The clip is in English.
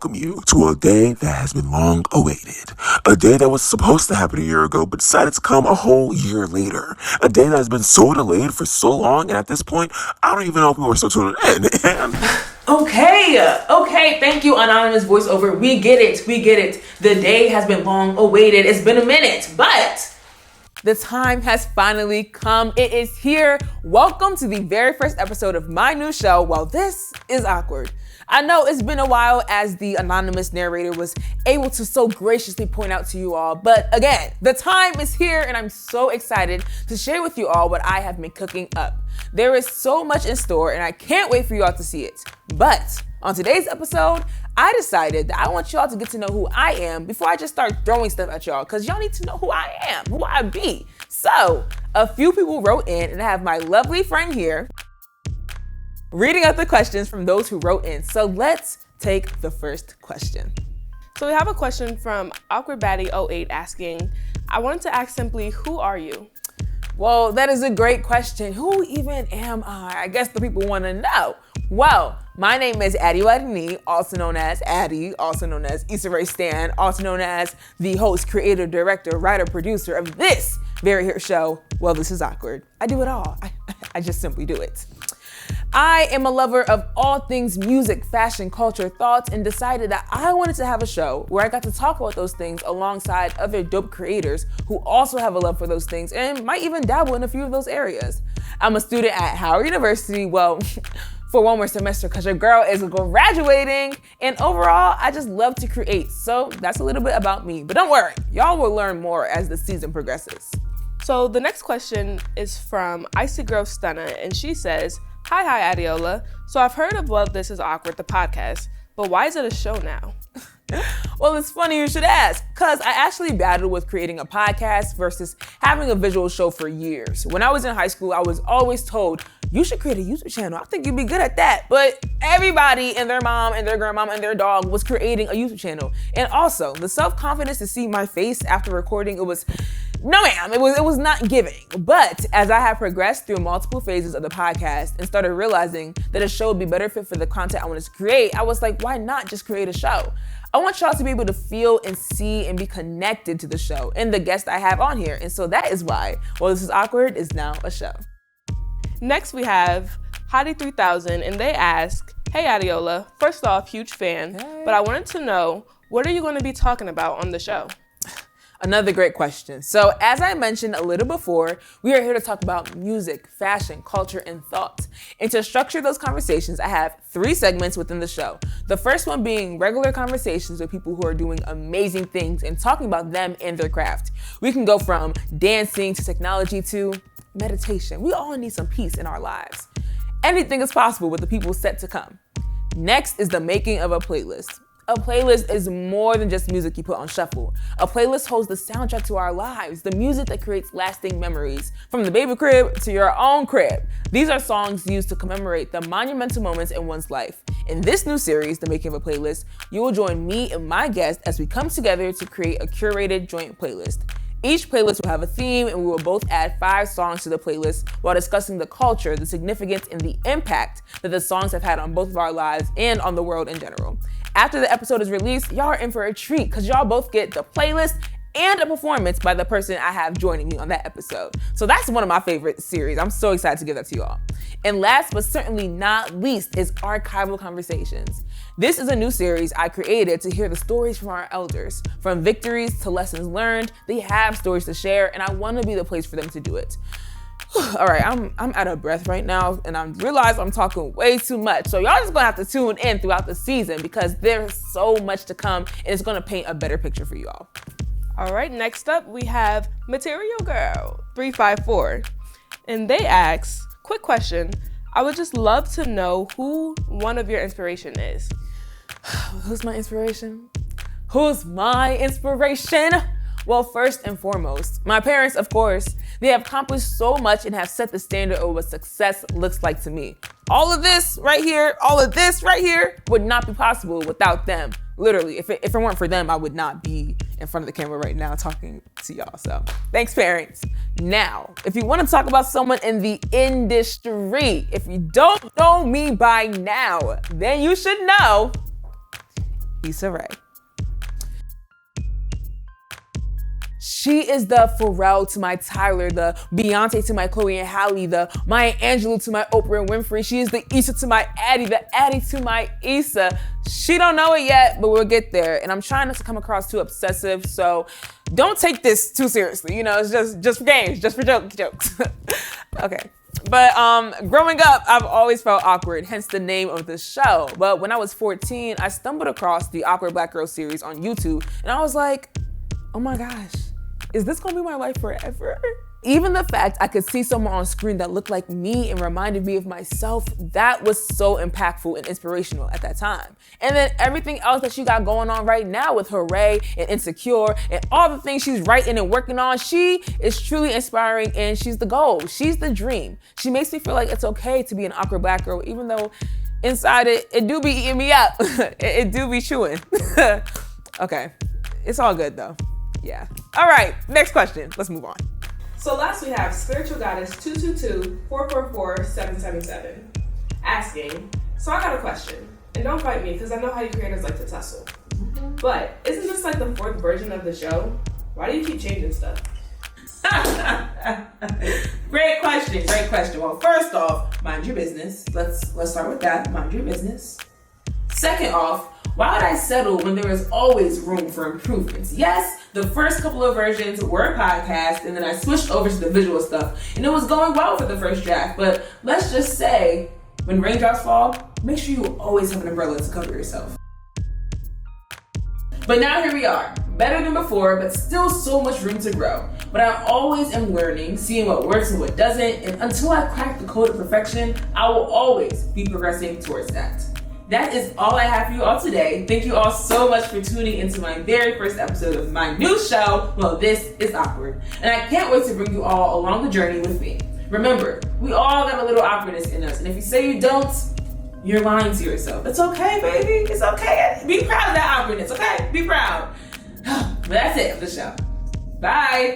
welcome you to a day that has been long awaited. A day that was supposed to happen a year ago, but decided to come a whole year later. A day that has been so delayed for so long, and at this point, I don't even know if people are still tuning in. Okay, thank you, anonymous voiceover. We get it. The day has been long awaited. It's been a minute, but the time has finally come. It is here. Welcome to the very first episode of my new show, Well, This is Awkward. I know it's been a while, as the anonymous narrator was able to so graciously point out to you all, but again, the time is here and I'm so excited to share with you all what I have been cooking up. There is so much in store and I can't wait for you all to see it. But on today's episode, I decided that I want y'all to get to know who I am before I just start throwing stuff at y'all, because y'all need to know who I am, who I be. So a few people wrote in, and I have my lovely friend here reading out the questions from those who wrote in. So let's take the first question. So we have a question from AwkwardBaddie08 asking, I wanted to ask simply, who are you? Well, that is a great question. Who even am I? I guess the people want to know. Well, my name is Addie Wadini, also known as Addie, also known as Issa Rae Stan, also known as the host, creator, director, writer, producer of this very hit show, Well, This is Awkward. I do it all. I just simply do it. I am a lover of all things music, fashion, culture, thoughts, and decided that I wanted to have a show where I got to talk about those things alongside other dope creators who also have a love for those things and might even dabble in a few of those areas. I'm a student at Howard University, well, for one more semester because your girl is graduating, and overall, I just love to create. So that's a little bit about me, but don't worry, y'all will learn more as the season progresses. So the next question is from Icy Girl Stunner, and she says, Hi, Adiola. So I've heard of Well, This is Awkward, the podcast, but why is it a show now? Well, it's funny you should ask, because I actually battled with creating a podcast versus having a visual show for years. When I was in high school, I was always told, you should create a YouTube channel. I think you'd be good at that. But everybody and their mom and their grandmama and their dog was creating a YouTube channel. And also, the self-confidence to see my face after recording, it was not giving. But as I have progressed through multiple phases of the podcast and started realizing that a show would be better fit for the content I wanted to create, I was like, why not just create a show? I want y'all to be able to feel and see and be connected to the show and the guests I have on here. And so that is why Well, This is Awkward is now a show. Next we have Hottie3000, and they ask, Hey Adiola, first off, huge fan, but I wanted to know, what are you going to be talking about on the show? Another great question. So as I mentioned a little before, we are here to talk about music, fashion, culture, and thoughts. And to structure those conversations, I have 3 segments within the show. The first one being regular conversations with people who are doing amazing things and talking about them and their craft. We can go from dancing to technology to meditation. We all need some peace in our lives. Anything is possible with the people set to come. Next is the making of a playlist. A playlist is more than just music you put on shuffle. A playlist holds the soundtrack to our lives, the music that creates lasting memories, from the baby crib to your own crib. These are songs used to commemorate the monumental moments in one's life. In this new series, The Making of a Playlist, you will join me and my guest as we come together to create a curated joint playlist. Each playlist will have a theme, and we will both add 5 songs to the playlist while discussing the culture, the significance, and the impact that the songs have had on both of our lives and on the world in general. After the episode is released, y'all are in for a treat because y'all both get the playlist and a performance by the person I have joining me on that episode. So that's one of my favorite series. I'm so excited to give that to you all. And last but certainly not least is Archival Conversations. This is a new series I created to hear the stories from our elders. From victories to lessons learned, they have stories to share, and I want to be the place for them to do it. All right, I'm out of breath right now, and I realize I'm talking way too much. So y'all just gonna have to tune in throughout the season because there's so much to come, and it's gonna paint a better picture for you all. All right, next up we have Material Girl 354, and they ask, quick question, I would just love to know who one of your inspiration is. Who's my inspiration? Well, first and foremost, my parents, of course. They have accomplished so much and have set the standard of what success looks like to me. All of this right here would not be possible without them. Literally, if it weren't for them, I would not be in front of the camera right now talking to y'all. So thanks, parents. Now, if you want to talk about someone in the industry, if you don't know me by now, then you should know Issa Rae. She is the Pharrell to my Tyler, the Beyonce to my Chloe and Halle, the Maya Angelou to my Oprah and Winfrey. She is the Issa to my Addie, the Addie to my Issa. She don't know it yet, but we'll get there. And I'm trying not to come across too obsessive, so don't take this too seriously. You know, it's just for games, just for jokes. Okay. But growing up, I've always felt awkward, hence the name of the show. But when I was 14, I stumbled across the Awkward Black Girl series on YouTube, and I was like, oh my gosh, is this gonna be my life forever? Even the fact I could see someone on screen that looked like me and reminded me of myself, that was so impactful and inspirational at that time. And then everything else that she got going on right now with Hooray and Insecure and all the things she's writing and working on, she is truly inspiring and she's the goal. She's the dream. She makes me feel like it's okay to be an awkward black girl, even though inside it do be eating me up. it do be chewing. Okay, it's all good though. Yeah. All right, next question. Let's move on. So last we have Spiritual Goddess 222-444-777 asking, so I got a question, and don't fight me because I know how you creators like to tussle. But isn't this like the fourth version of the show? Why do you keep changing stuff? Great question. Well, first off, mind your business. Let's start with that. Mind your business. Second off, why would I settle when there is always room for improvements? Yes, the first couple of versions were a podcast, and then I switched over to the visual stuff, and it was going well for the first draft. But let's just say, when raindrops fall, make sure you always have an umbrella to cover yourself. But now here we are, better than before, but still so much room to grow. But I always am learning, seeing what works and what doesn't, and until I crack the code of perfection, I will always be progressing towards that. That is all I have for you all today. Thank you all so much for tuning into my very first episode of my new show, Well, This is Awkward. And I can't wait to bring you all along the journey with me. Remember, we all got a little awkwardness in us, and if you say you don't, you're lying to yourself. It's okay, baby. It's okay. Be proud of that awkwardness, okay? Be proud. But that's it for the show. Bye.